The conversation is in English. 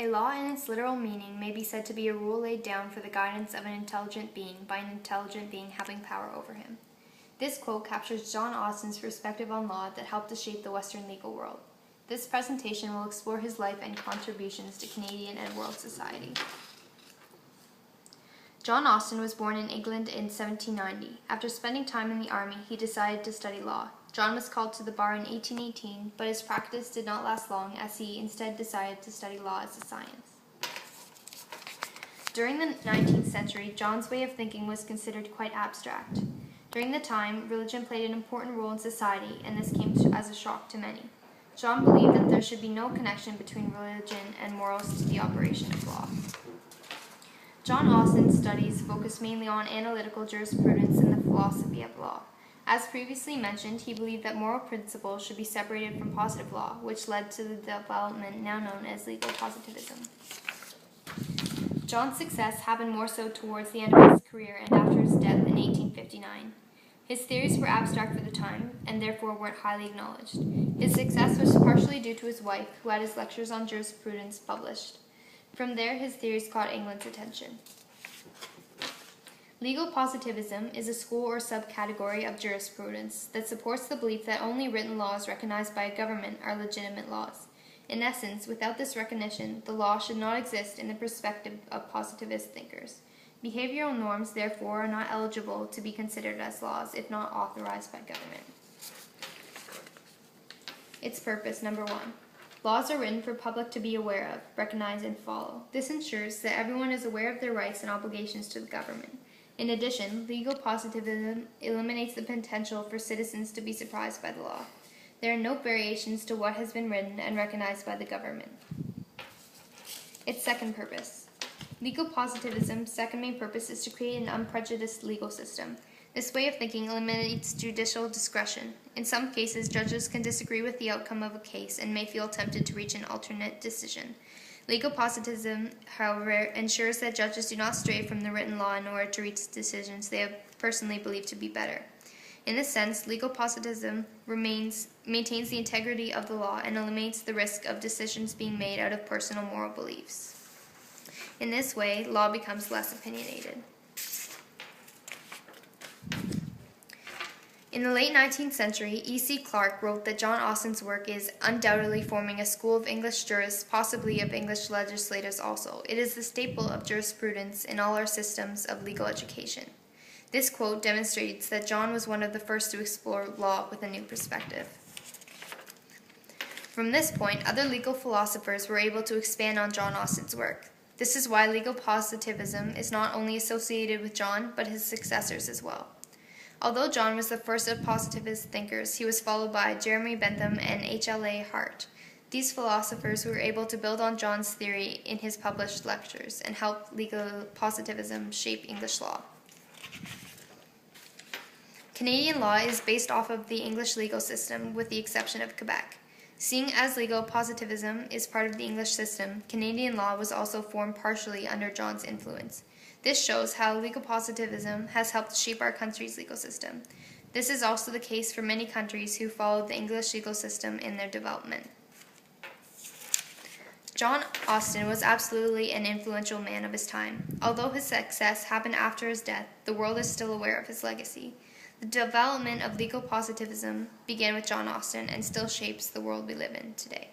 A law in its literal meaning may be said to be a rule laid down for the guidance of an intelligent being by an intelligent being having power over him. This quote captures John Austin's perspective on law that helped to shape the Western legal world. This presentation will explore his life and contributions to Canadian and world society. John Austin was born in England in 1790. After spending time in the army, he decided to study law. John was called to the bar in 1818, but his practice did not last long as he instead decided to study law as a science. During the 19th century, John's way of thinking was considered quite abstract. During the time, religion played an important role in society, and this came as a shock to many. John believed that there should be no connection between religion and morals to the operation of law. John Austin's studies focused mainly on analytical jurisprudence and the philosophy of law. As previously mentioned, he believed that moral principles should be separated from positive law, which led to the development now known as legal positivism. John's success happened more so towards the end of his career and after his death in 1859. His theories were abstract for the time, and therefore weren't highly acknowledged. His success was partially due to his wife, who had his lectures on jurisprudence published. From there, his theories caught England's attention. Legal positivism is a school or subcategory of jurisprudence that supports the belief that only written laws recognized by a government are legitimate laws. In essence, without this recognition, the law should not exist in the perspective of positivist thinkers. Behavioral norms, therefore, are not eligible to be considered as laws if not authorized by government. Its purpose, number 1. Laws are written for public to be aware of, recognize, and follow. This ensures that everyone is aware of their rights and obligations to the government. In addition, legal positivism eliminates the potential for citizens to be surprised by the law. There are no variations to what has been written and recognized by the government. Its second purpose. Legal positivism's second main purpose is to create an unprejudiced legal system. This way of thinking eliminates judicial discretion. In some cases, judges can disagree with the outcome of a case and may feel tempted to reach an alternate decision. Legal positivism, however, ensures that judges do not stray from the written law in order to reach decisions they have personally believed to be better. In this sense, legal positivism maintains the integrity of the law and eliminates the risk of decisions being made out of personal moral beliefs. In this way, law becomes less opinionated. In the late 19th century, E.C. Clarke wrote that John Austin's work is undoubtedly forming a school of English jurists, possibly of English legislators also. It is the staple of jurisprudence in all our systems of legal education. This quote demonstrates that John was one of the first to explore law with a new perspective. From this point, other legal philosophers were able to expand on John Austin's work. This is why legal positivism is not only associated with John, but his successors as well. Although John was the first of positivist thinkers, he was followed by Jeremy Bentham and H.L.A. Hart. These philosophers were able to build on John's theory in his published lectures and help legal positivism shape English law. Canadian law is based off of the English legal system, with the exception of Quebec. Seeing as legal positivism is part of the English system, Canadian law was also formed partially under John's influence. This shows how legal positivism has helped shape our country's legal system. This is also the case for many countries who followed the English legal system in their development. John Austin was absolutely an influential man of his time. Although his success happened after his death, the world is still aware of his legacy. The development of legal positivism began with John Austin and still shapes the world we live in today.